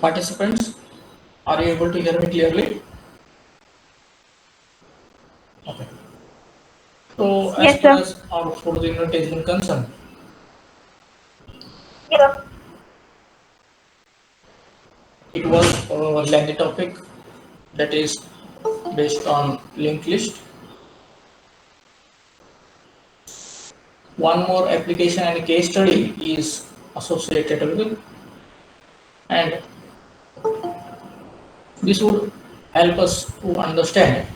Participants, are you able to hear me clearly? Okay. So, as Yes, far sir. as our fourth unit is concerned, Yeah. it was a lengthy topic that is based on linked list. One more application and case study is associated with it, and this would help us to understand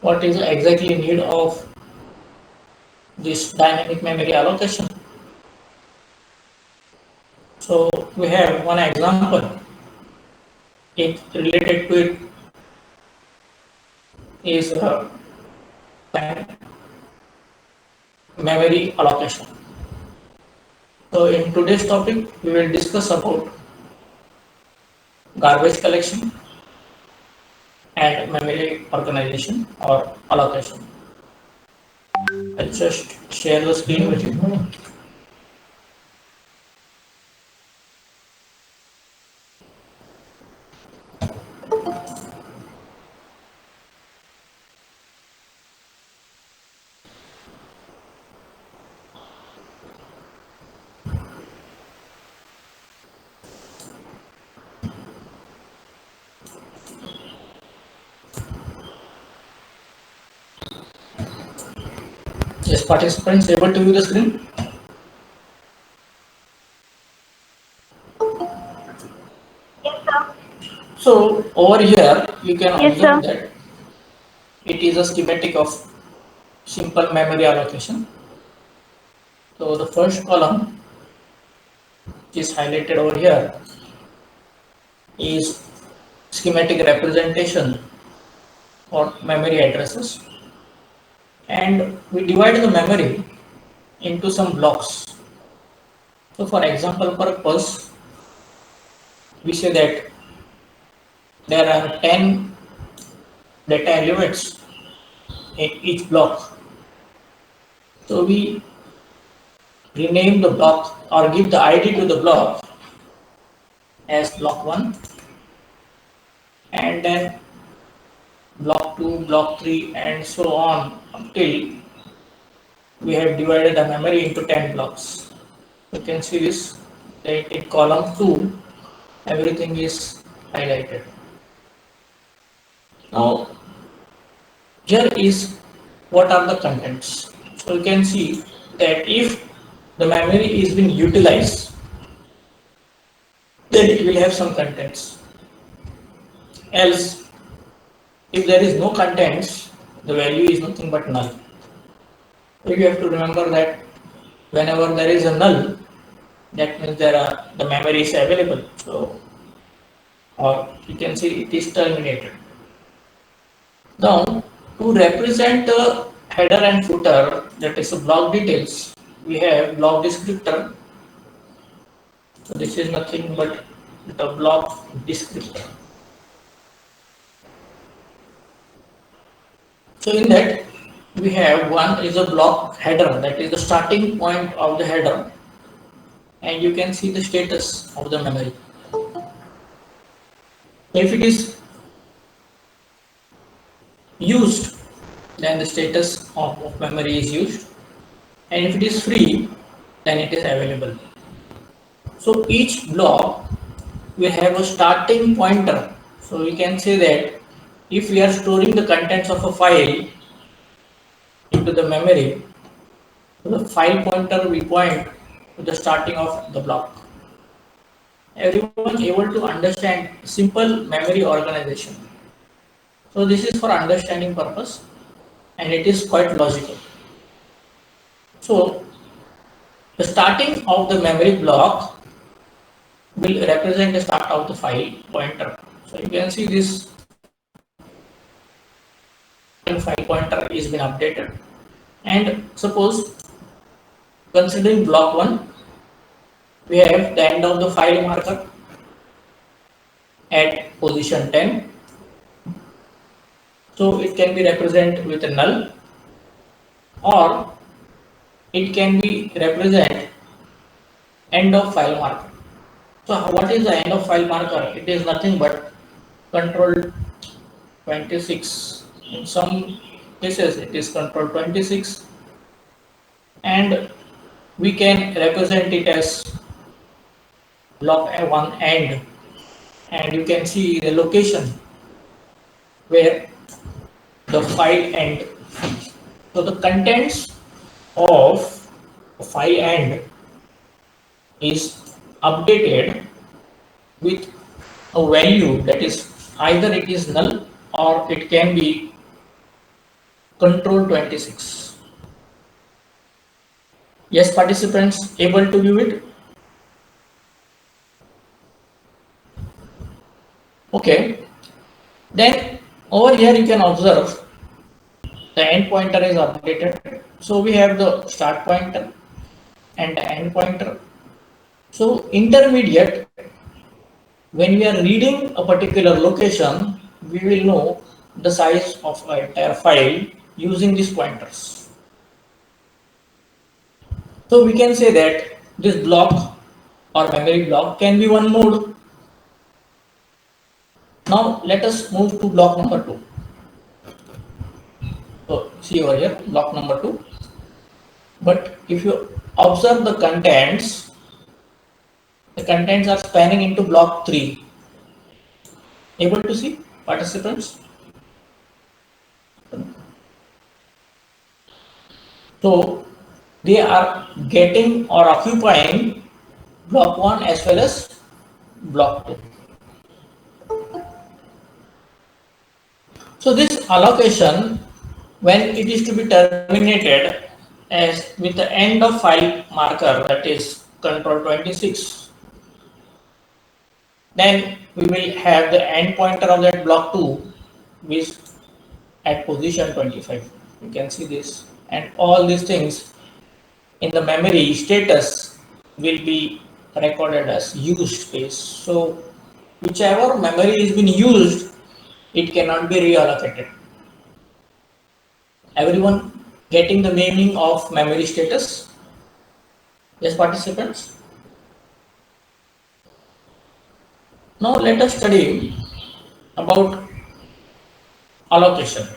what is exactly need of this dynamic memory allocation. So we have one example. It related to it is memory allocation. So in today's topic, we will discuss about garbage collection and memory organization or allocation. I'll just share the screen with you. Yes, participants able to view the screen? Yes, sir. So over here, you can Yes, sir. observe that it is a schematic of simple memory allocation. So the first column is highlighted over here is schematic representation for memory addresses, and we divide the memory into some blocks. So for example purpose, we say that there are 10 data elements in each block. So we rename the block or give the ID to the block as block 1, and then block 2, block 3, and so on until we have divided the memory into 10 blocks. You can see this, that in column 2 everything is highlighted. Now here is what are the contents. So you can see that if the memory is being utilized, then it will have some contents. Else, if there is no contents, the value is nothing but null. So you have to remember that whenever there is a null, that means the memory is available. So, or you can see it is terminated. Now, to represent the header and footer, that is the block details, we have block descriptor. So this is nothing but the block descriptor. So in that we have one is a block header, that is the starting point of the header, and you can see the status of the memory. If it is used, then the status of memory is used, and if it is free, then it is available. So each block will have a starting pointer. So we can say that if we are storing the contents of a file into the memory, the file pointer will point to the starting of the block. Everyone able to understand simple memory organization. So this is for understanding purpose, and it is quite logical. So the starting of the memory block will represent the start of the file pointer. So you can see this file pointer is been updated, and suppose considering block 1, we have the end of the file marker at position 10. So it can be represented with a null, or it can be represent end of file marker. So what is the end of file marker? It is nothing but control 26. In some cases it is control 26, and we can represent it as block one end, and you can see the location where the file end. So the contents of file end is updated with a value that is either it is null or it can be control 26. Yes, participants able to view it? Okay. Then over here you can observe the end pointer is updated. So we have the start pointer and the end pointer. So intermediate, when we are reading a particular location, we will know the size of the entire file using these pointers. So we can say that this block or memory block can be one node. Now let us move to block number 2. So see over here, block number 2. But if you observe the contents are spanning into block 3. Able to see, participants? So they are getting or occupying block 1 as well as block 2. So this allocation, when it is to be terminated as with the end of file marker, that is control 26, then we will have the end pointer of that block 2 which at position 25. You can see this, and all these things in the memory status will be recorded as used space. So whichever memory is being used, it cannot be reallocated. Everyone getting the meaning of memory status? Yes, participants? Now let us study about allocation.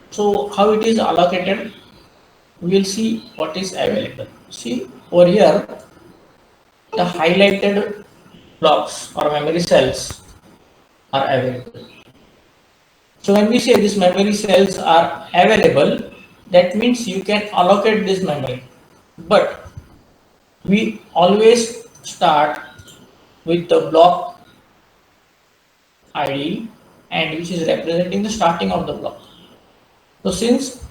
So how it is allocated? We will see what is available. See over here, the highlighted blocks or memory cells are available. So when we say these memory cells are available, that means you can allocate this memory. But we always start with the block ID, and which is representing the starting of the block. So since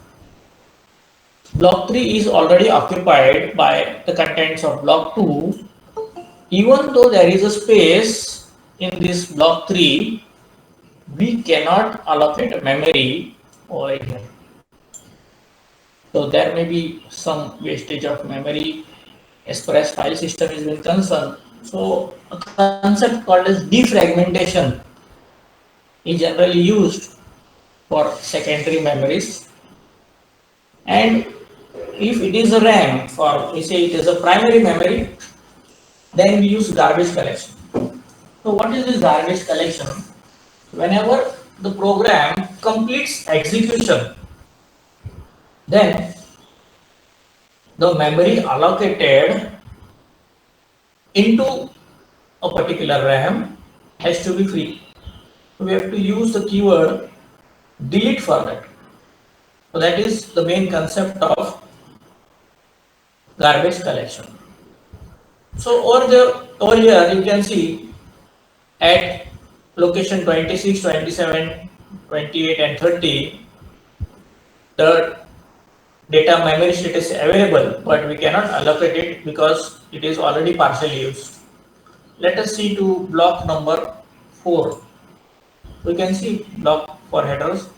block 3 is already occupied by the contents of block 2, even though there is a space in this block 3, we cannot allocate a memory over here. So there may be some wastage of memory as far as file system is concerned. So a concept called as defragmentation is generally used for secondary memories, and if it is a RAM, for we say it is a primary memory, then we use garbage collection. So what is this garbage collection? Whenever the program completes execution, then the memory allocated into a particular RAM has to be free. So we have to use the keyword delete for that. So that is the main concept of garbage collection. So over here you can see at location 26, 27, 28 and 30, the data memory status is available, but we cannot allocate it because it is already partially used. Let us see to block number 4. We can see block for headers,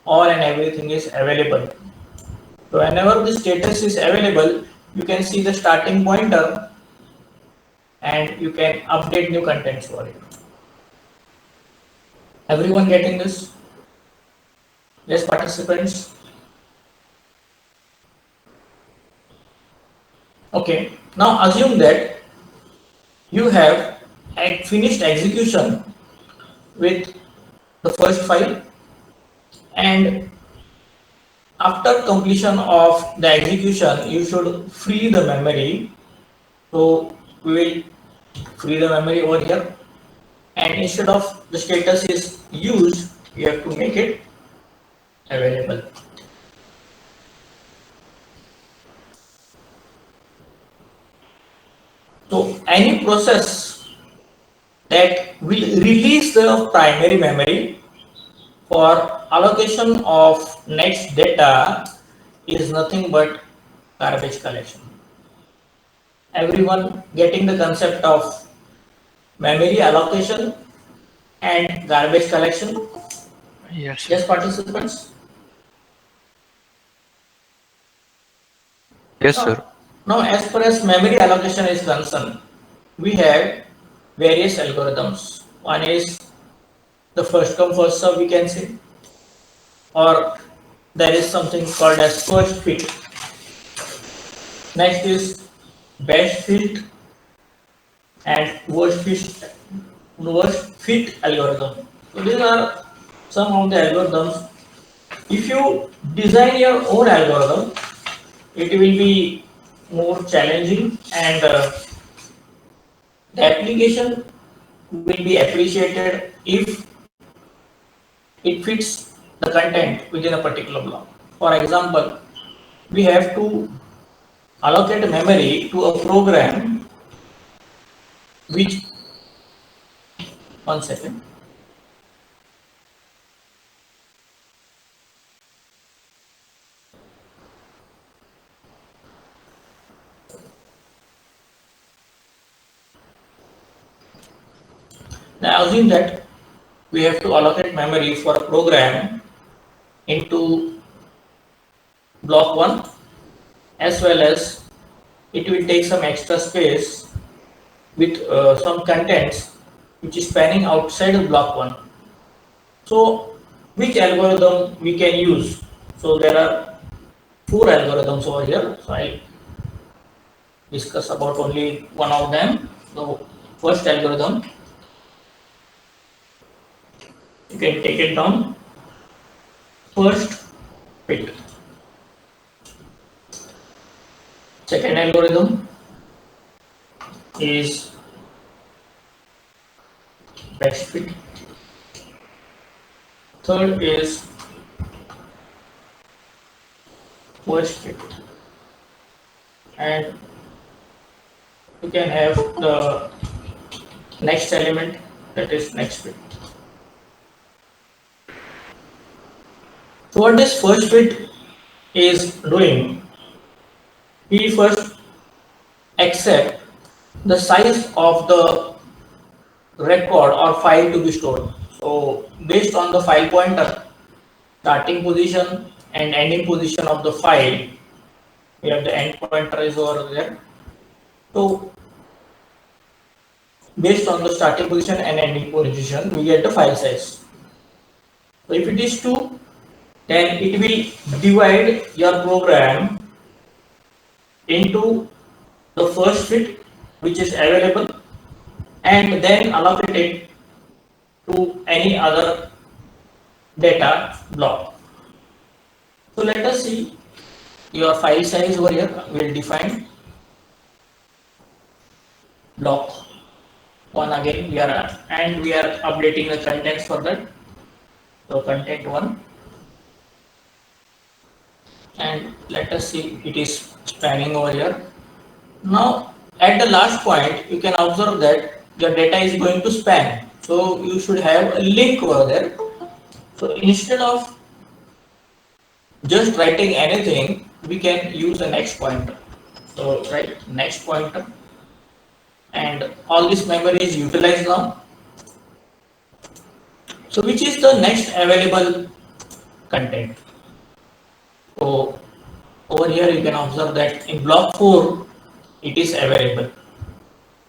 all and everything is available. So whenever the status is available, you can see the starting pointer and you can update new contents for it. Everyone getting this? Yes, participants? Okay, now assume that you have finished execution with the first file, and after completion of the execution you should free the memory. So we will free the memory over here, and instead of the status is used, you have to make it available. So any process that will release the primary memory for allocation of next data is nothing but garbage collection. Everyone getting the concept of memory allocation and garbage collection? Yes, sir. Yes, participants? Yes, sir. Now, as far as memory allocation is concerned, we have various algorithms. One is the first come first serve, we can say, or there is something called as first fit. Next is best fit and worst fit algorithm. So these are some of the algorithms. If you design your own algorithm, it will be more challenging, and the application will be appreciated if it fits the content within a particular block. For example, we have to allocate memory to a program which, one second. Now assume that we have to allocate memory for a program into block 1, as well as it will take some extra space with some contents which is spanning outside of block 1. So which algorithm we can use? So there are 4 algorithms over here. So I'll discuss about only one of them. So first algorithm, you can take it down. First fit. Second algorithm is best fit. Third is worst fit. And you can have the next element, that is next fit. So what this first fit is doing, we first accept the size of the record or file to be stored. So based on the file pointer, starting position and ending position of the file, we have the end pointer is over there. So based on the starting position and ending position, we get the file size. So if it is 2, then it will divide your program into the first fit which is available, and then allocate it to any other data block. So let us see your file size over here. We will define block 1 again. We are updating the contents for that. So content 1, and let us see it is spanning over here. Now at the last point, you can observe that your data is going to span. So you should have a link over there. So instead of just writing anything, we can use a next pointer. So write next pointer, and all this memory is utilized now. So which is the next available content? So over here you can observe that in block 4 it is available.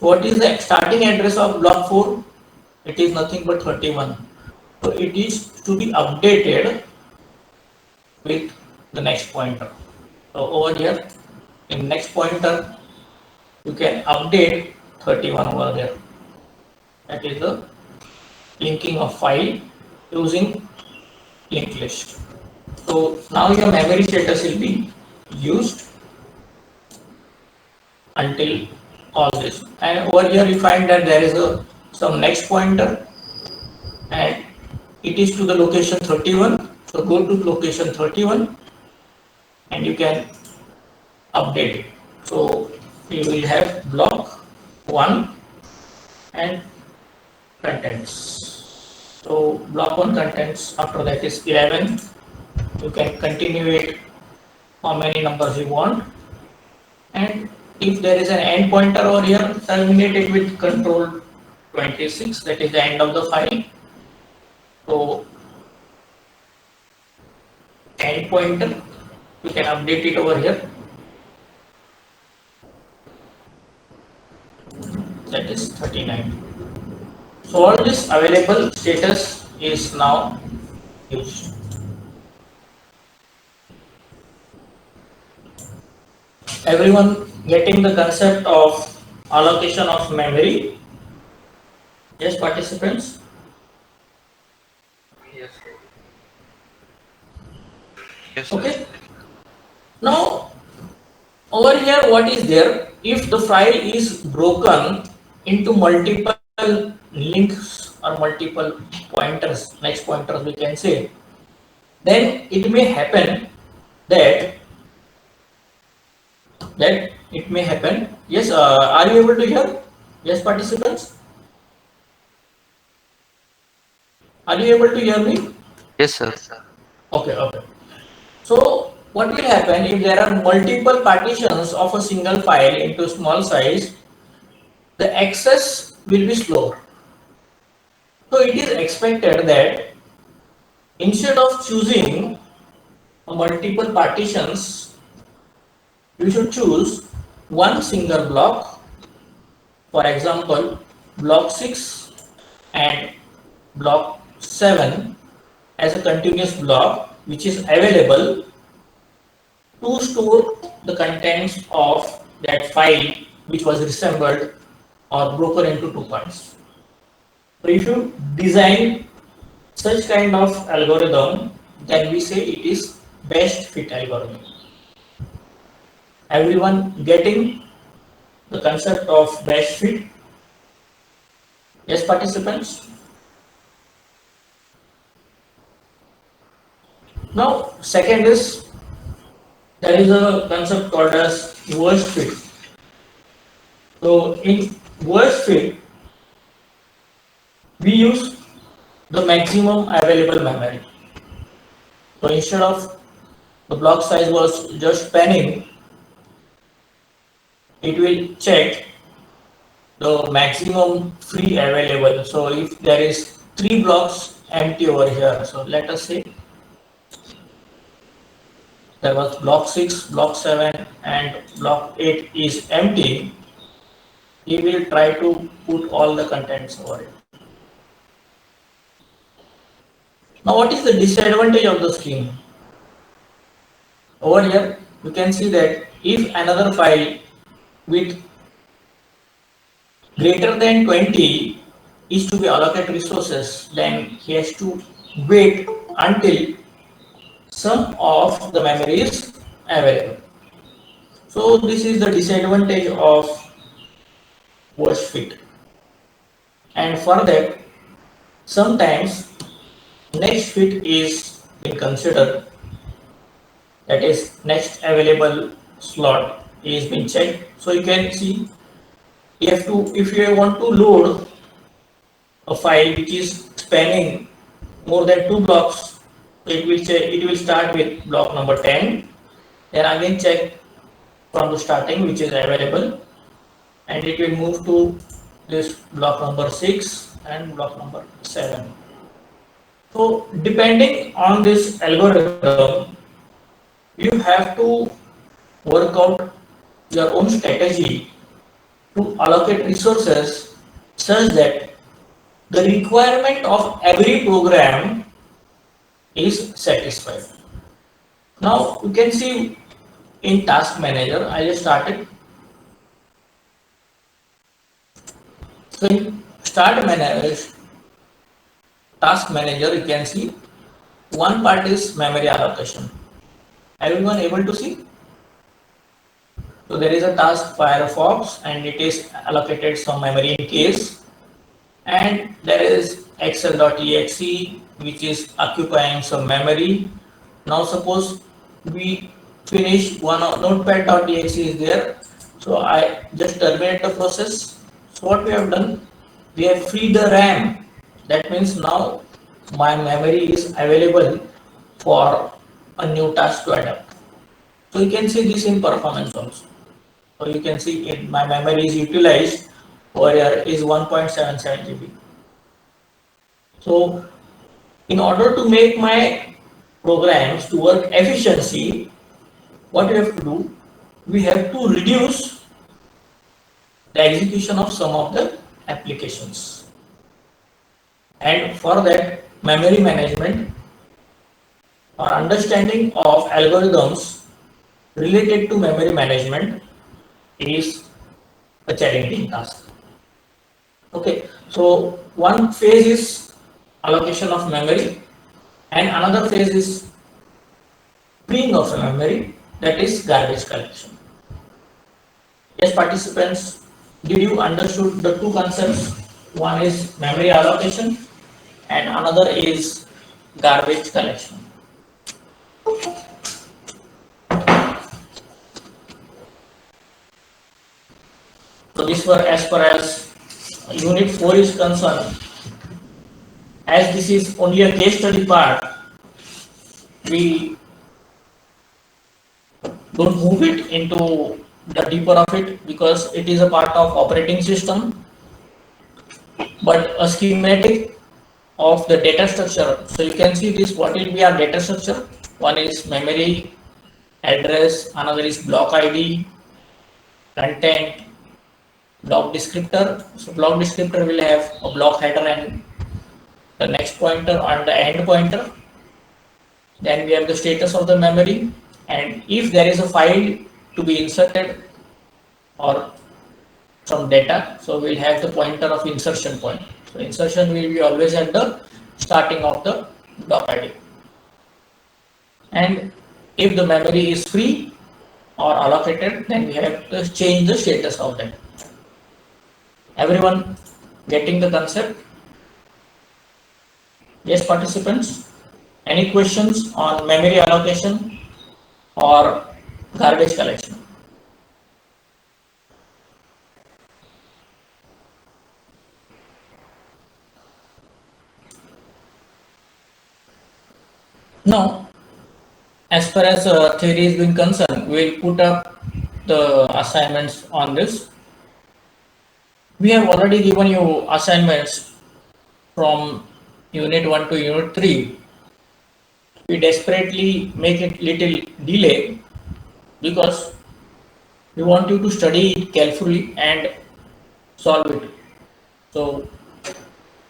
What is the starting address of block 4? It is nothing but 31. So it is to be updated with the next pointer. So over here in next pointer you can update 31 over there. that is the linking of file using linked list. So now your memory status will be used until all this. And over here you find that there is some next pointer and it is to the location 31. So go to location 31 and you can update it. So you will have block 1 and contents. So block 1 contents, after that is 11. You can continue it how many numbers you want. And if there is an end pointer over here, terminate it with control 26, that is the end of the file. So end pointer, you can update it over here. That is 39. So all this available status is now used. Everyone getting the concept of allocation of memory? Yes, participants? Yes. Yes, sir. Okay. Now, over here, what is there? If the file is broken into multiple links or multiple pointers, next pointers we can say, then it may happen that it may happen. Yes, are you able to hear? Yes, participants? Are you able to hear me? Yes, sir. Okay, okay. So what will happen if there are multiple partitions of a single file into small size? The access will be slower. So it is expected that instead of choosing multiple partitions, you should choose one single block. For example, block 6 and block 7 as a continuous block which is available to store the contents of that file which was reassembled or broken into two parts. So if you design such kind of algorithm, then we say it is best fit algorithm. Everyone getting the concept of best fit? Yes, participants? Now, second is there is a concept called as worst fit. So in worst fit, we use the maximum available memory. So instead of the block size was just spanning, it will check the maximum free available. So if there is 3 blocks empty over here, so let us say there was block 6, block 7 and block 8 is empty, he will try to put all the contents over it. Now what is the disadvantage of the scheme? Over here you can see that if another file with greater than 20 is to be allocated resources, then he has to wait until some of the memory is available. So this is the disadvantage of worst fit. And for that, sometimes next fit is being considered, that is next available slot is being checked. So you can see if you want to load a file which is spanning more than 2 blocks, it will start with block number 10, then again check from the starting which is available, and it will move to this block number 6 and block number 7. So depending on this algorithm, you have to work out your own strategy to allocate resources such that the requirement of every program is satisfied. Now you can see in task manager, I just started. So in start manager, task manager, you can see one part is memory allocation. Everyone able to see? So there is a task Firefox and it is allocated some memory in case, and there is excel.exe which is occupying some memory. Now suppose we finish one of notepad.exe is there, so I just terminate the process. So what we have done, we have freed the RAM. That means now my memory is available for a new task to adapt. So you can see this in performance also. So you can see my memory is utilized over here is 1.77 GB. So in order to make my programs to work efficiency, what we have to do, we have to reduce the execution of some of the applications. And for that, memory management or understanding of algorithms related to memory management is a challenging task. Okay, so one phase is allocation of memory and another phase is freeing of memory, that is garbage collection. Yes, participants, did you understood the two concepts? One is memory allocation and another is garbage collection. So this were as far as unit 4 is concerned. As this is only a case study part, we don't move it into the deeper of it because it is a part of operating system, but a schematic of the data structure. So you can see this, what will be our data structure. One is memory, address, another is block ID, content, block descriptor. So block descriptor will have a block header and the next pointer and the end pointer. Then we have the status of the memory, and if there is a file to be inserted or some data, so we'll have the pointer of insertion point. So insertion will be always at the starting of the block ID. And if the memory is free or allocated, then we have to change the status of that. Everyone getting the concept? Yes, participants? Any questions on memory allocation or garbage collection? Now, as far as theory is being concerned, we will put up the assignments on this. We have already given you assignments from unit 1 to unit 3. We desperately make it little delay because we want you to study it carefully and solve it. So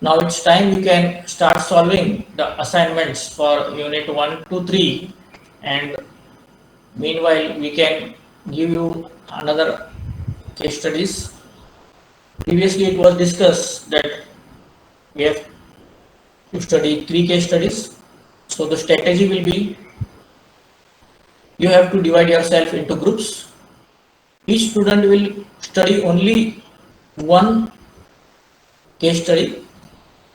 now it's time you can start solving the assignments for unit 1 to 3, and meanwhile we can give you another case studies. Previously it was discussed that we have to study 3 case studies. So the strategy will be, you have to divide yourself into groups. Each student will study only one case study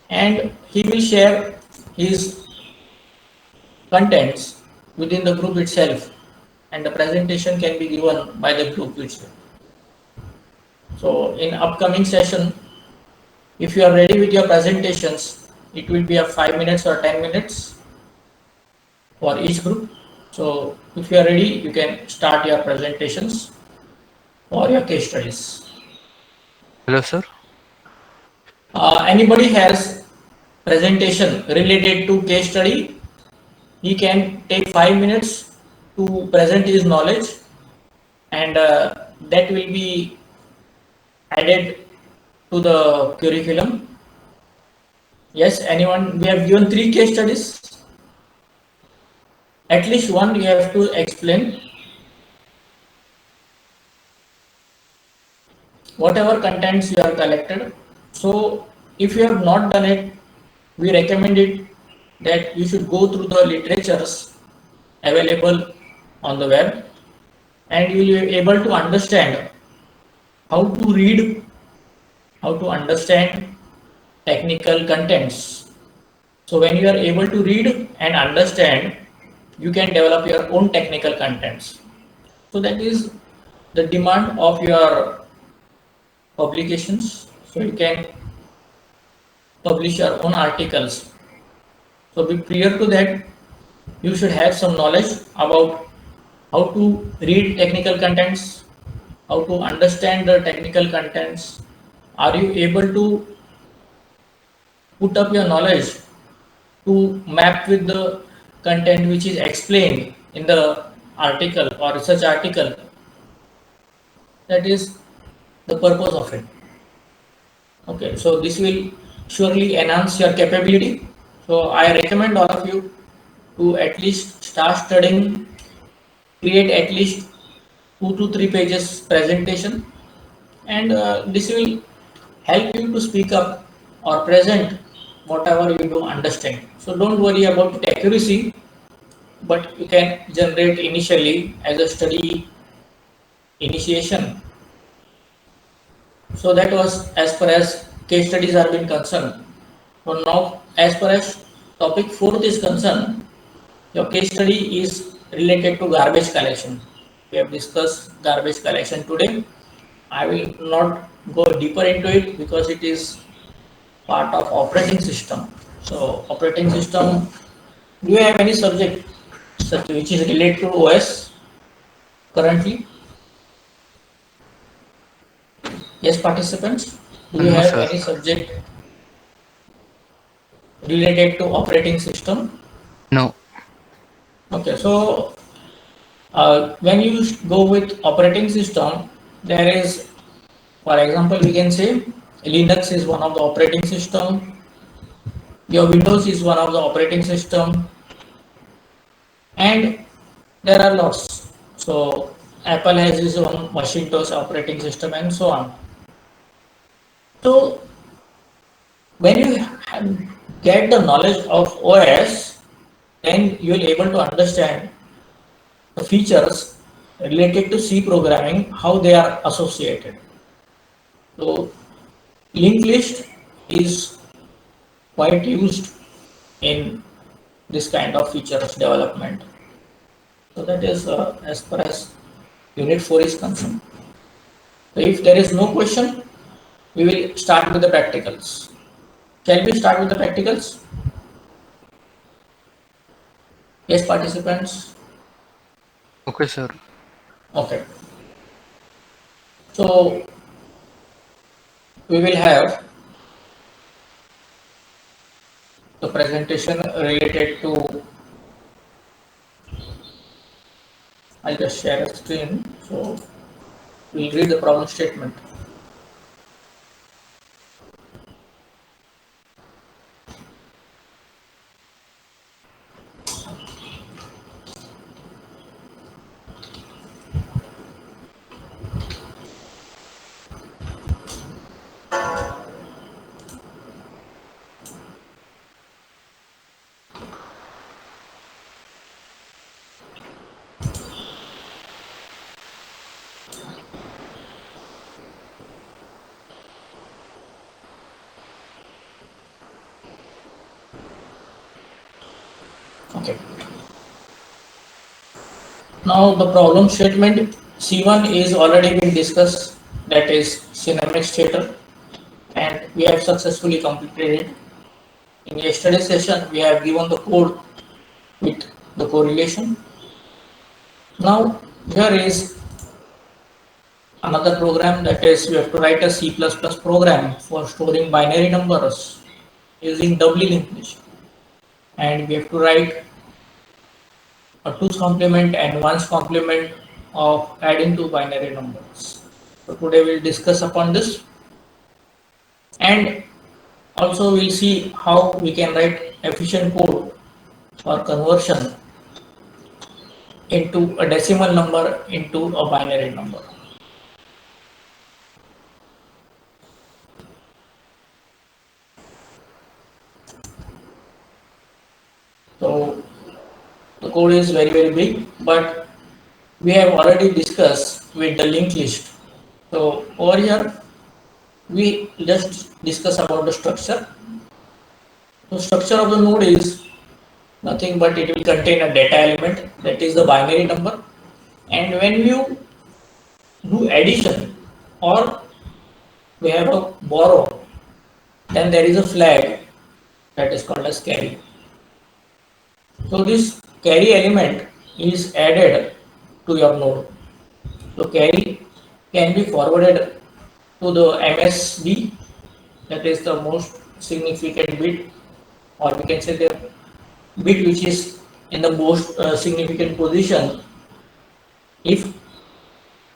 and he will share his contents within the group itself, and the presentation can be given by the group itself. So in upcoming session, if you are ready with your presentations, it will be a 5 minutes or 10 minutes for each group. So if you are ready, you can start your presentations or your case studies. Hello, sir. Anybody has presentation related to case study, he can take 5 minutes to present his knowledge, and that will be added to the curriculum. Yes, anyone? We have given 3 case studies. At least one you have to explain. Whatever contents you have collected. So if you have not done it, we recommend it that you should go through the literatures available on the web, and you will be able to understand how to read, how to understand technical contents. So when you are able to read and understand, you can develop your own technical contents. So that is the demand of your publications. So you can publish your own articles. So be prior to that, you should have some knowledge about how to read technical contents, how to understand the technical contents. Are you able to put up your knowledge to map with the content which is explained in the article or research article? That is the purpose of it. Okay, so this will surely enhance your capability. So I recommend all of you to at least start studying, create at least 2 to 3 pages presentation, and this will help you to speak up or present whatever you do understand. So don't worry about the accuracy, but you can generate initially as a study initiation. So that was as far as case studies are being concerned. So now as far as topic fourth is concerned, your case study is related to garbage collection. We have discussed garbage collection today. I will not go deeper into it because it is part of operating system. So operating system, do you have any subject such which is related to OS currently? Yes, participants, do you No, have sir. any subject related to operating system? No. Okay, so when you go with operating system, there is, for example, we can say Linux is one of the operating system, your Windows is one of the operating system, and there are lots. So Apple has its own Macintosh operating system and so on. So when you get the knowledge of OS, then you will able to understand the features related to C programming, how they are associated. So linked list is quite used in this kind of features development. So that is as far as Unit 4 is concerned. So if there is no question, we will start with the practicals. Shall we start with the practicals? Yes, participants? Okay, sir. Okay. So we will have the presentation related to, I'll just share a screen. So we'll read the problem statement. Okay. Now the problem statement C1 is already been discussed, that is Cinemex stator, and we have successfully completed it. In yesterday's session, we have given the code with the correlation. Now here is another program, that is we have to write a C++ program for storing binary numbers using doubly linked list, and we have to write a 2's complement and 1's complement of adding two binary numbers. So today we'll discuss upon this, and also we'll see how we can write efficient code for conversion into a decimal number into a binary number. code is very big, but we have already discussed with the linked list. So over here, we just discuss about the structure. The structure of the node is nothing but it will contain a data element, that is the binary number, and when you do addition or we have a borrow, then there is a flag that is called as carry. So this carry element is added to your node. So carry can be forwarded to the MSB, that is the most significant bit, or we can say the bit which is in the most significant position. If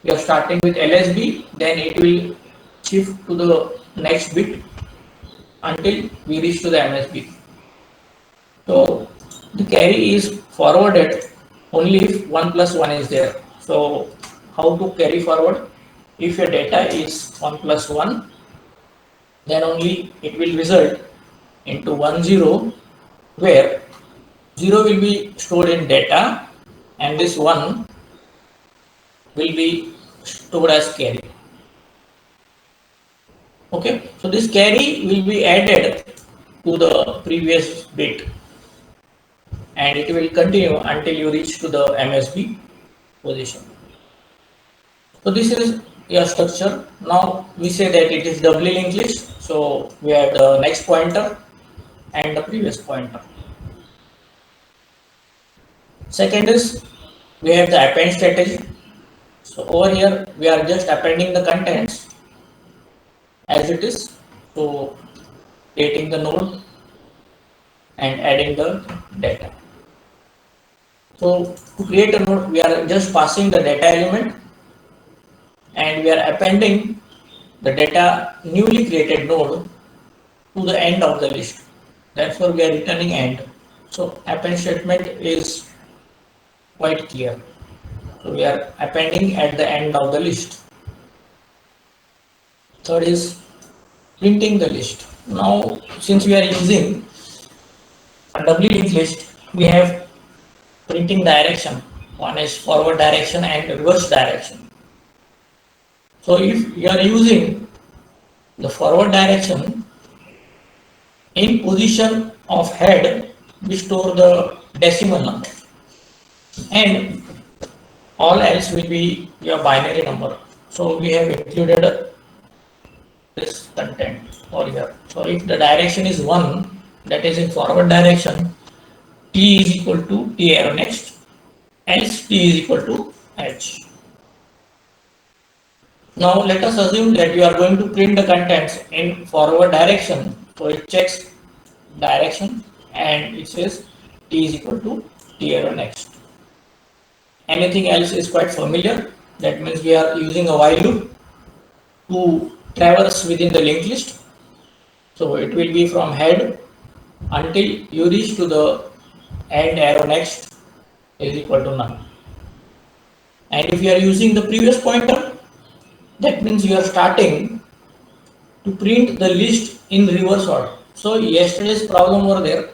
you are starting with LSB, then it will shift to the next bit until we reach to the MSB. So the carry is forwarded only if 1 plus 1 is there. So how to carry forward? If your data is 1 plus 1, then only it will result into 1 0, where 0 will be stored in data and this 1 will be stored as carry. Okay, so this carry will be added to the previous bit and it will continue until you reach to the MSB position. So this is your structure. Now we say that it is doubly linked list. So we have the next pointer and the previous pointer. Second is we have the append strategy. So over here we are just appending the contents as it is. So creating the node and adding the data. So to create a node, we are just passing the data element and we are appending the data newly created node to the end of the list. Therefore, we are returning end. So append statement is quite clear. So we are appending at the end of the list. Third is printing the list. Now, since we are using a doubly linked list, we have printing direction. One is forward direction and reverse direction. So if you are using the forward direction, in position of head, we store the decimal number and all else will be your binary number. So we have included this content over here. So if the direction is 1, that is in forward direction, T is equal to T arrow next, else T is equal to H. Now let us assume that you are going to print the contents in forward direction. So it checks direction and it says T is equal to T arrow next. Anything else is quite familiar. That means we are using a while loop to traverse within the linked list. So it will be from head until you reach to the end arrow next is equal to none. And if you are using the previous pointer, that means you are starting to print the list in reverse order. So yesterday's problem over there,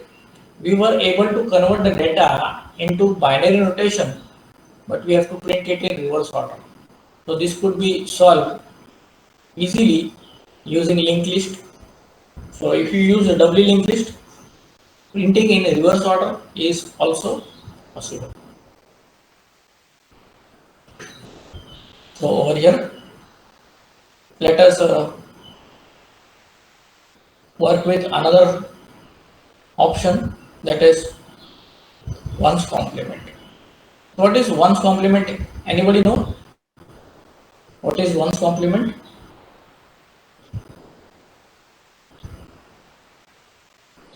we were able to convert the data into binary notation, but we have to print it in reverse order. So this could be solved easily using linked list. So if you use a doubly linked list, printing in reverse order is also possible. So over here, let us work with another option, that is ones complement. What is ones complement? Anybody know? What is ones complement?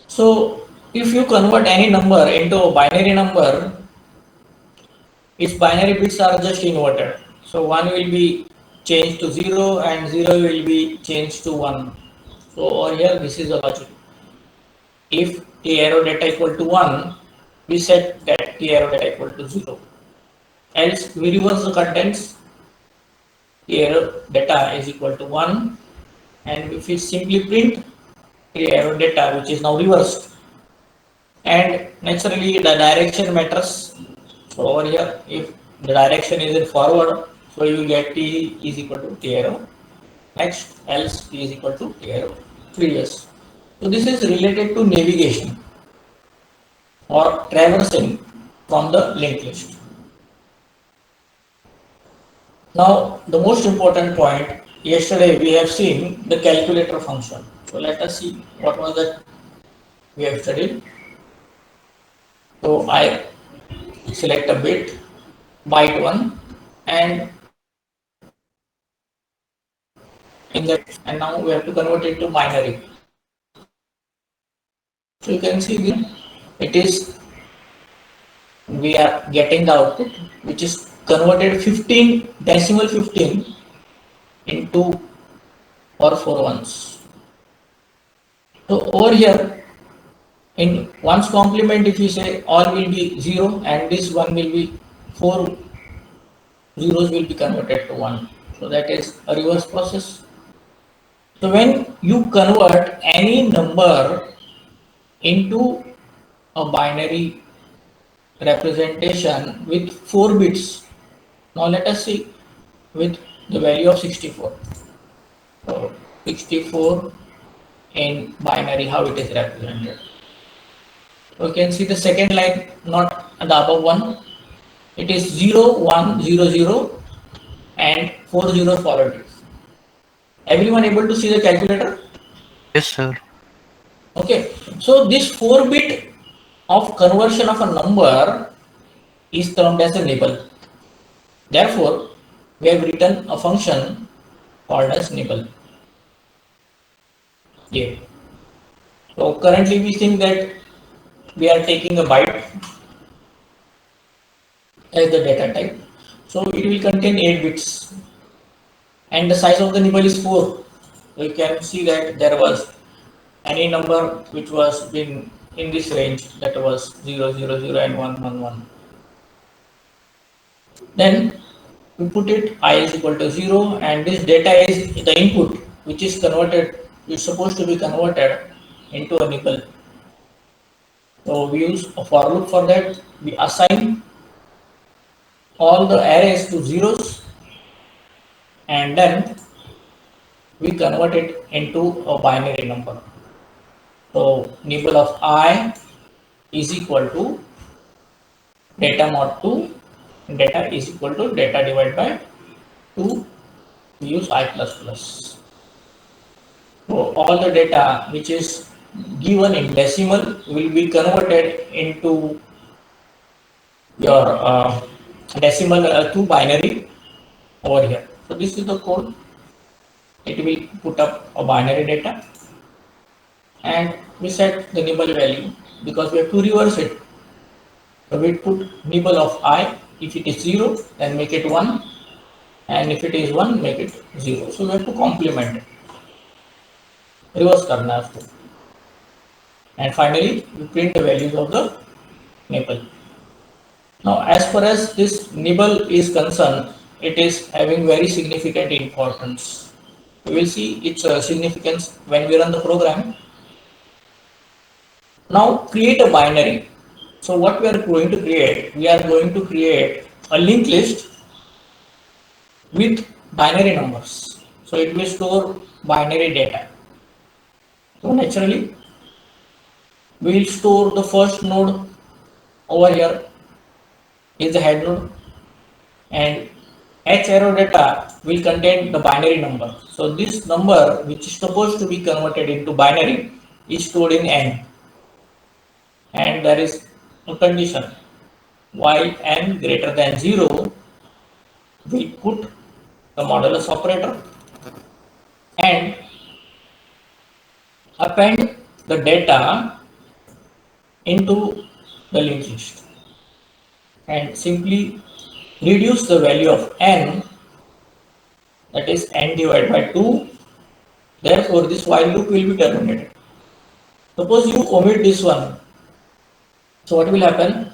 So if you convert any number into a binary number, its binary bits are just inverted. So 1 will be changed to 0 and 0 will be changed to 1. So over here this is the logic. If T arrow data equal to 1, we set that T arrow data equal to 0. Else we reverse the contents, T arrow data is equal to 1, and if we simply print T arrow data, which is now reversed, and naturally the direction matters. So over here, if the direction is in forward, so you get T is equal to T arrow. Next, else T is equal to T arrow. Previous. So this is related to navigation or traversing from the linked list. Now, the most important point, yesterday we have seen the calculator function. So let us see what was that we have studied. So I select a bit, byte 1, and in that, and now we have to convert it to binary. So you can see it is, we are getting the output which is converted 15 decimal 15 into or 4 ones. So over here in ones complement, if you say all will be 0 and this one will be 4 zeros will be converted to 1. So that is a reverse process. So when you convert any number into a binary representation with 4 bits, now let us see with the value of 64. So 64 in binary, how it is represented. So you can see the second line, not the above one. It is 0, 1, 0, 0 and 4 zeros followed it. Everyone able to see the calculator? Yes, sir. Okay. So this 4 bit of conversion of a number is termed as a nibble. Therefore, we have written a function called as nibble. Yeah. So currently we think that we are taking a byte as the data type. So it will contain 8 bits and the size of the nibble is 4. So you can see that there was any number which was in this range, that was 0, 0, 0 and 1, 1, 1. Then we put it I is equal to 0 and this data is the input which is converted, is supposed to be converted into a nibble. So we use a for loop for that. We assign all the arrays to zeros and then we convert it into a binary number. So nibble of I is equal to data mod 2, data is equal to data divided by 2. We use I plus plus. So all the data which is given in decimal will be converted into your decimal to binary over here. So this is the code. It will put up a binary data and we set the nibble value because we have to reverse it. So we put nibble of I. If it is 0, then make it 1, and if it is 1, make it 0. So we have to complement it. Reverse karna hai usko. And finally, we print the values of the nibble. Now, as far as this nibble is concerned, it is having very significant importance. We will see its significance when we run the program. Now, create a binary. So, what we are going to create? We are going to create a linked list with binary numbers. So, it will store binary data. So, naturally, we will store the first node over here is the head node, and H arrow data will contain the binary number. So this number which is supposed to be converted into binary is stored in N, and there is a condition while N greater than 0, we put the modulus operator and append the data into the linked list and simply reduce the value of N, that is N divided by 2. Therefore, this while loop will be terminated. Suppose you omit this one. So what will happen?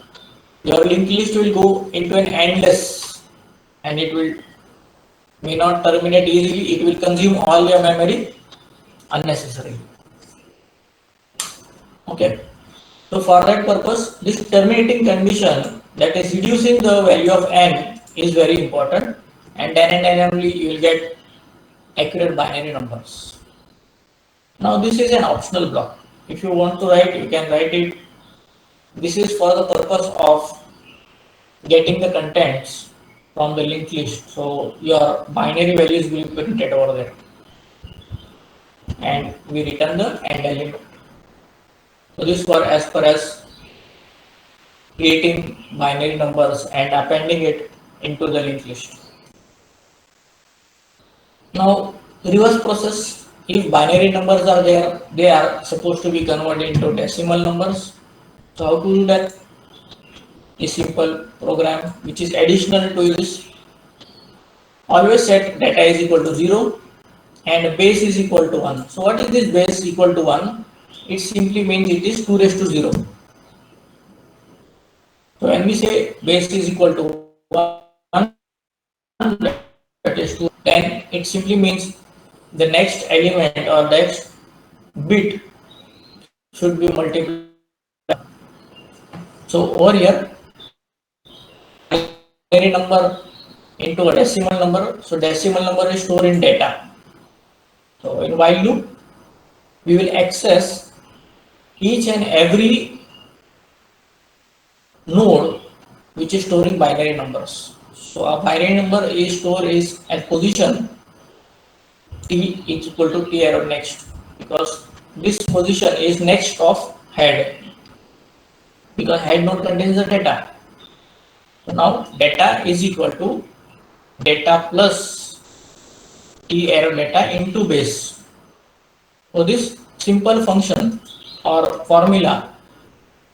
Your linked list will go into an endless and it will may not terminate easily. It will consume all your memory unnecessarily. Okay. So for that purpose, this terminating condition, that is reducing the value of n, is very important, and then only you will get accurate binary numbers. Now this is an optional block. If you want to write, you can write it. This is for the purpose of getting the contents from the linked list. So your binary values will be printed over there, and we return the end element. So this was as far as creating binary numbers and appending it into the linked list. Now reverse process, if binary numbers are there, they are supposed to be converted into decimal numbers. So how to do that? A simple program which is additional to this. Always set data is equal to 0 and base is equal to 1. So what is this base equal to 1? It simply means it is 2 raised to 0. So when we say base is equal to 1, that is 2, then it simply means the next element or next bit should be multiplied. So over here, binary number into a decimal number. So decimal number is stored in data. So in while loop, we will access each and every node which is storing binary numbers. So a binary number is stored is at position t is equal to t arrow next, because this position is next of head, because head node contains the data. So now data is equal to data plus t arrow data into base. So this simple function or formula,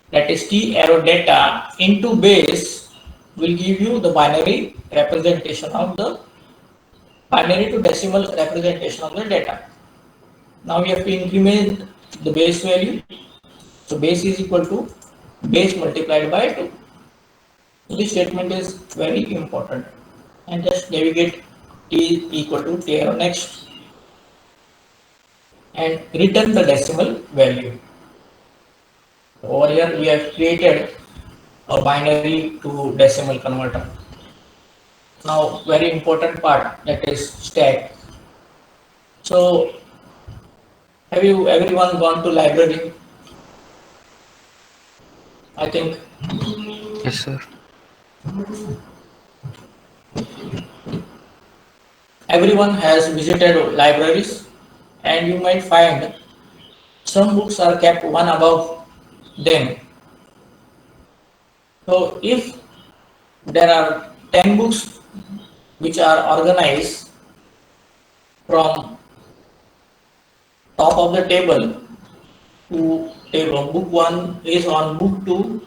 that is t arrow data into base, will give you the binary representation of the binary to decimal representation of the data. Now we have to increment the base value. So base is equal to base multiplied by 2. So this statement is very important, and just navigate t equal to t arrow next and return the decimal value. Over here we have created a binary to decimal converter. Now very important part, that is stack. So have you everyone gone to library? I think. Yes, sir. Everyone has visited libraries, and you might find some books are kept one above them. So if there are 10 books which are organized from top of the table to table, book 1 is on book 2,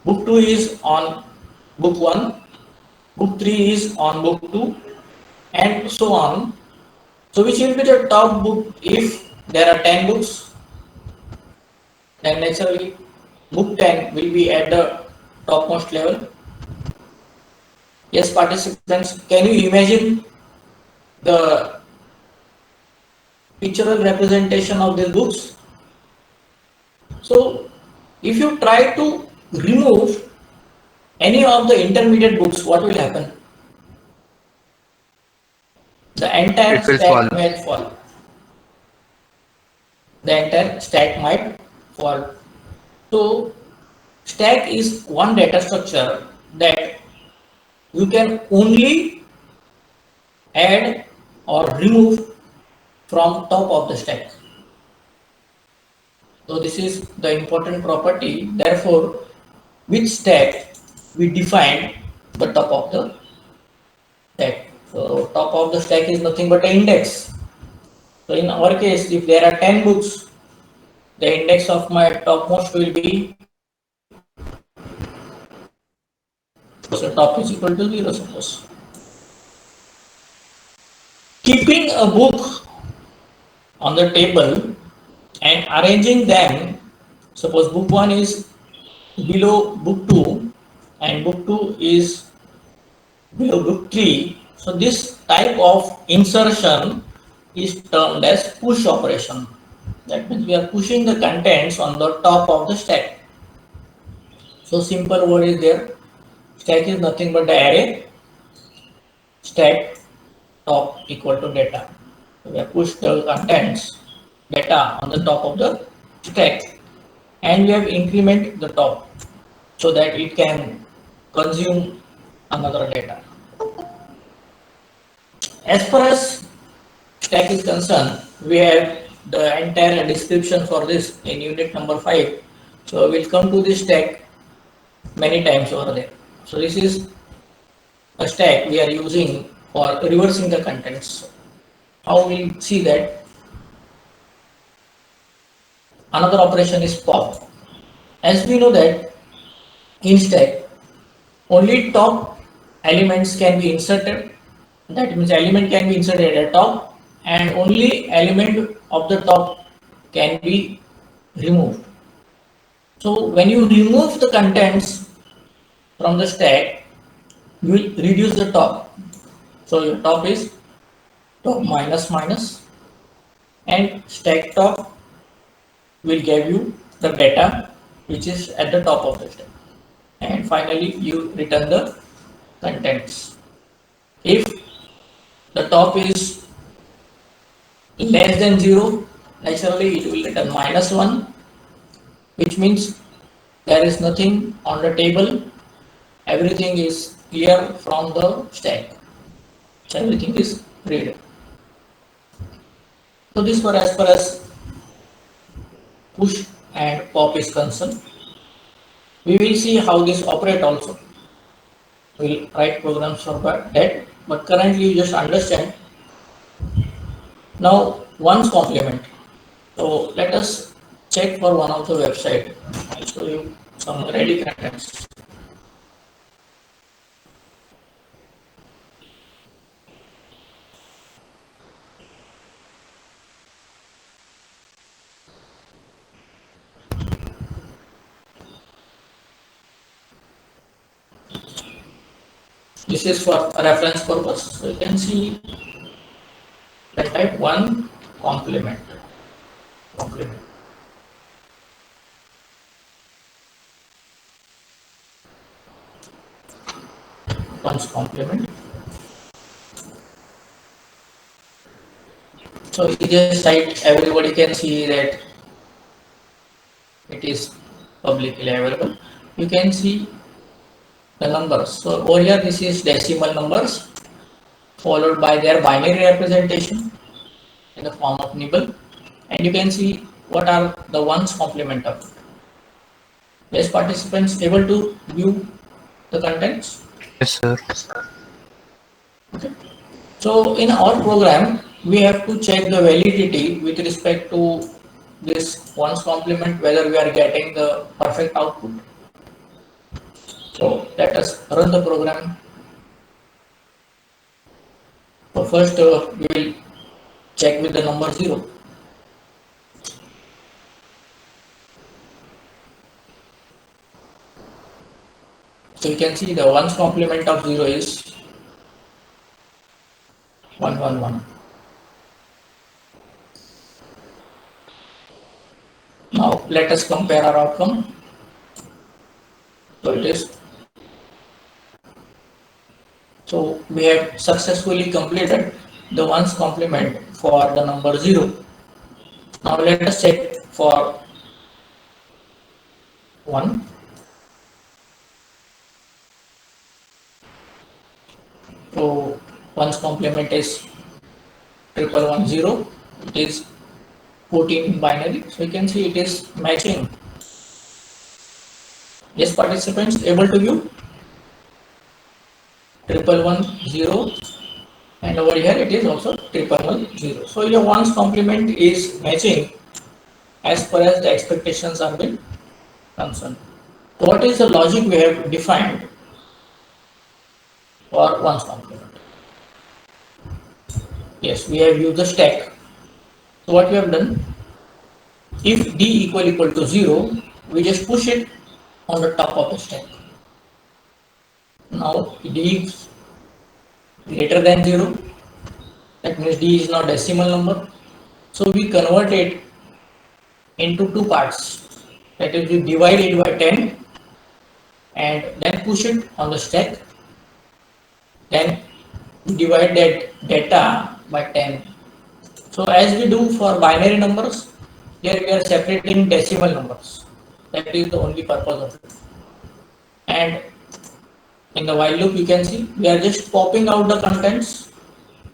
book 2 is on book 1, book 3 is on book 2, and so on. So which will be the top book? If there are 10 books, then naturally book 10 will be at the topmost level. Yes, participants, can you imagine the pictorial representation of these books? So if you try to remove any of the intermediate books, what will happen? The entire It will stack fall. might fall. The entire stack might fall. So stack is one data structure that you can only add or remove from top of the stack. So this is the important property. Therefore, with stack we define the top of the stack. So top of the stack is nothing but an index. So in our case, if there are 10 books, the index of my topmost will be, so top is equal to 0, suppose. Keeping a book on the table and arranging them, suppose book 1 is below book 2 and book 2 is below book 3. So this type of insertion is termed as push operation. That means we are pushing the contents on the top of the stack. So simple word is there. Stack is nothing but the array. Stack top equal to data. So we have pushed the contents data on the top of the stack, and we have increment the top so that it can consume another data. As far as stack is concerned, we have the entire description for this in unit number 5. So we'll come to this stack many times over there. So this is a stack we are using for reversing the contents. How we'll see that? Another operation is pop. As we know that in stack, only top elements can be inserted. That means element can be inserted at top, and only element of the top can be removed. So when you remove the contents from the stack, you will reduce the top. So your top is top minus minus, and stack top will give you the data which is at the top of the stack. And finally you return the contents. If the top is less than 0, naturally it will return -1, which means there is nothing on the table, everything is clear from the stack, so everything is read. So this was as far as push and pop is concerned. We will see how this operate also. We will write programs for that, but currently you just understand. Now one's complement. So let us check for one of the website. I'll show you some ready contents. This is for reference purpose. So you can see the type 1 complement. Complement. One's complement. So in this site, everybody can see that it is publicly available. You can see the numbers. So over here, this is decimal numbers followed by their binary representation in the form of nibble, and you can see what are the ones complement of it. Yes, participants able to view the contents. Yes, sir. Okay. So in our program, we have to check the validity with respect to this ones complement, whether we are getting the perfect output. So let us run the program. So first we will check with the number 0. So you can see the ones complement of 0 is 111. Now let us compare our outcome. So it is. So we have successfully completed the ones complement for the number 0. Now let us check for 1. So one's complement is 1110. It is 14 in binary. So you can see it is matching. Yes, participants able to view 1110, and over here it is also 1110. So your one's complement is matching as far as the expectations are being concerned. What is the logic we have defined for one's complement? Yes, we have used the stack. So what we have done, if d equal to 0, we just push it on the top of the stack. Now d is greater than 0, that means d is not decimal number. So we convert it into two parts. That is, you divide it by 10 and then push it on the stack. Then you divide that data by 10. So as we do for binary numbers, here we are separating decimal numbers. That is the only purpose of it. And in the while loop, you can see we are just popping out the contents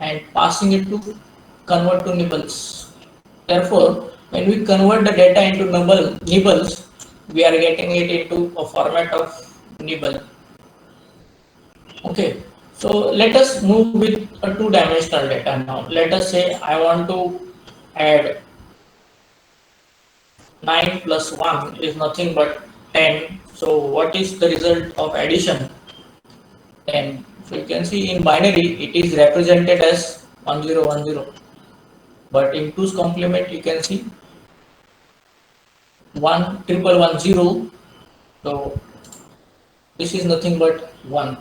and passing it to convert to nibbles. Therefore, when we convert the data into nibbles, we are getting it into a format of nibble. Okay, so let us move with a two-dimensional data now. Let us say I want to add 9 plus 1 is nothing but 10. So what is the result of addition? 10. So you can see in binary it is represented as 1010. But in 2's complement you can see 11110. So this is nothing but 1.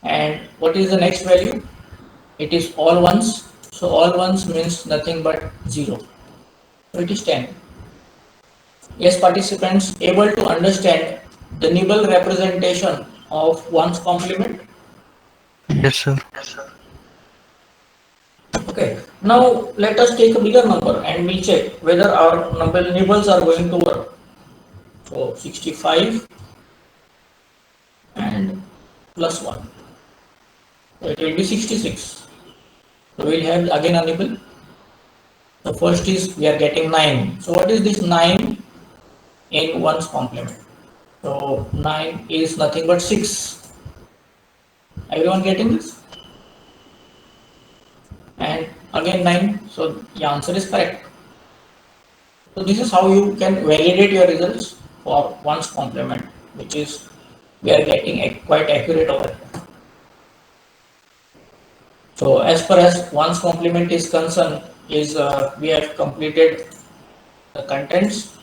And what is the next value? It is all ones. So all ones means nothing but 0. So it is 10. Yes, participants able to understand the nibble representation of 1's complement? Yes, sir. Okay. Now let us take a bigger number and we'll check whether our nibbles are going to work. So 65 and plus 1. So it will be 66. So we'll have again a nibble. The first is we are getting 9. So what is this 9 in 1's complement? So 9 is nothing but 6. Everyone getting this? And again 9. So the answer is correct. So this is how you can validate your results for 1's complement, which is we are getting quite accurate over here. So as far as 1's complement is concerned, we have completed the contents.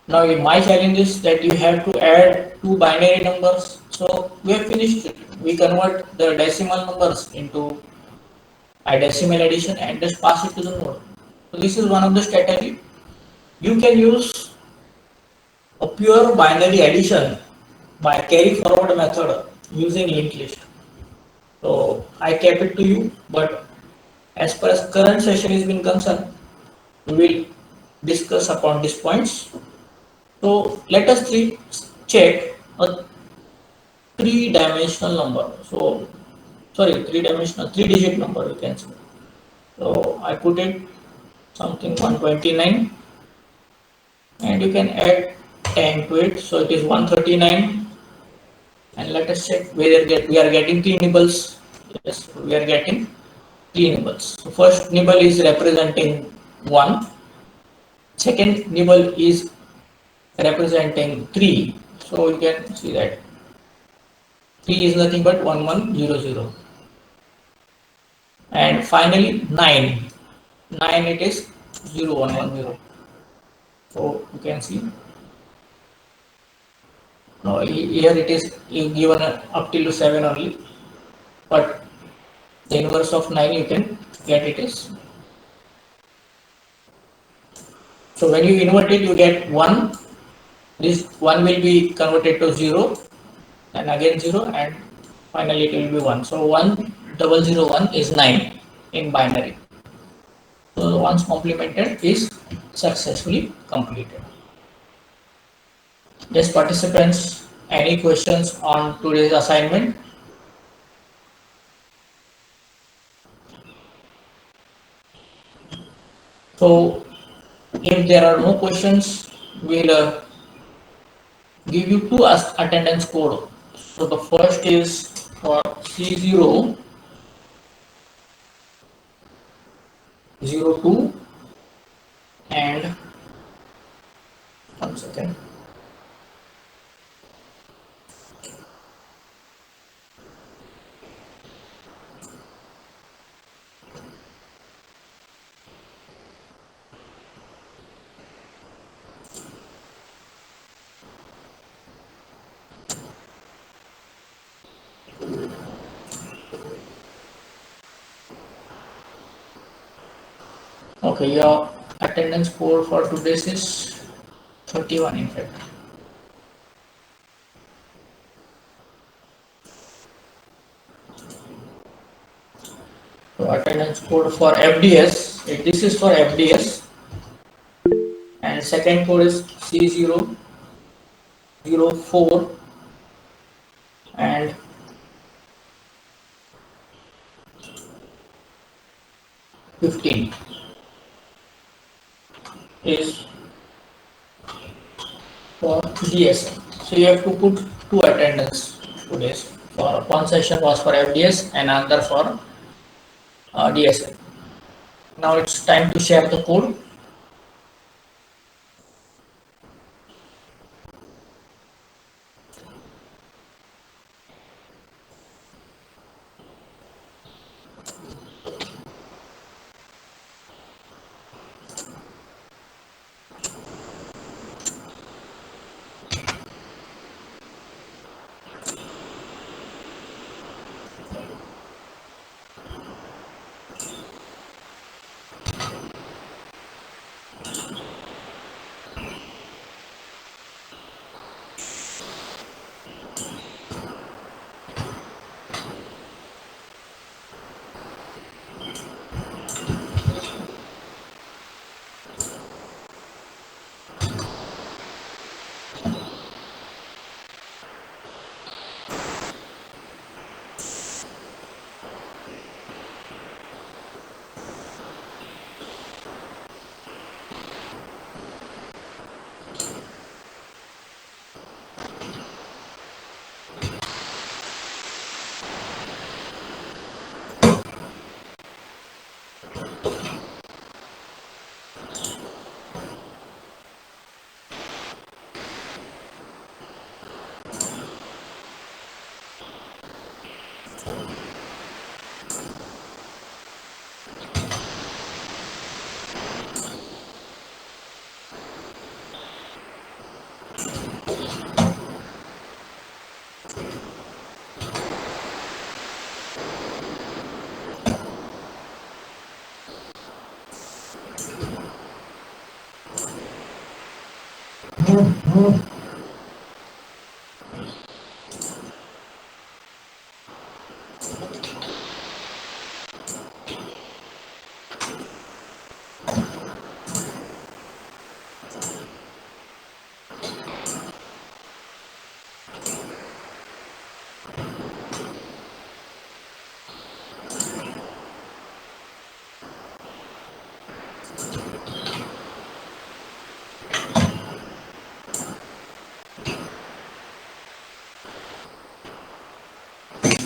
Now my challenge is that you have to add two binary numbers. So we have finished it. We convert the decimal numbers into a decimal addition and just pass it to the node. So this is one of the strategy. You can use a pure binary addition by carry forward method using linked list. So I kept it to you, but as far as current session is being concerned, we will discuss upon these points. So let us check a three-dimensional number. So three-dimensional, three-digit number you can say. So I put it something 129, and you can add 10 to it. So it is 139. And let us check whether we are getting three nibbles. Yes, we are getting three nibbles. So first nibble is representing 1. Second nibble is representing 3. So you can see that 3 is nothing but 1100. And finally 9. 9 it is 0110. So you can see. Now here it is given up till 7 only. But the inverse of 9 you can get it is. So when you invert it, you get 1. This 1 will be converted to 0, and again 0, and finally it will be 1. So 1001 is 9 in binary. So the 1's complemented is successfully completed. Yes, participants, any questions on today's assignment? So if there are no questions, we'll give you two attendance code. So the first is for C0 02 and 1 second. Okay, your attendance code for today's is 31 in fact. So attendance code for FDS, this is for FDS, and second code is C004 and 15 is for DSM. So you have to put two attendance today's. For one session was for FDS and another for DSM. Now it's time to share the code.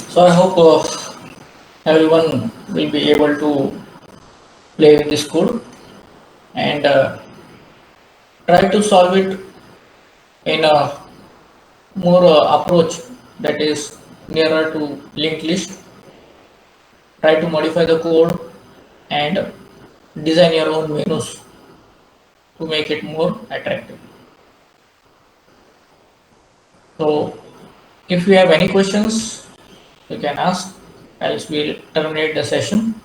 So I hope everyone will be able to play with this code and try to solve it in a more approach that is nearer to linked list. Try to modify the code and design your own menus to make it more attractive. So if you have any questions, you can ask, else we'll terminate the session.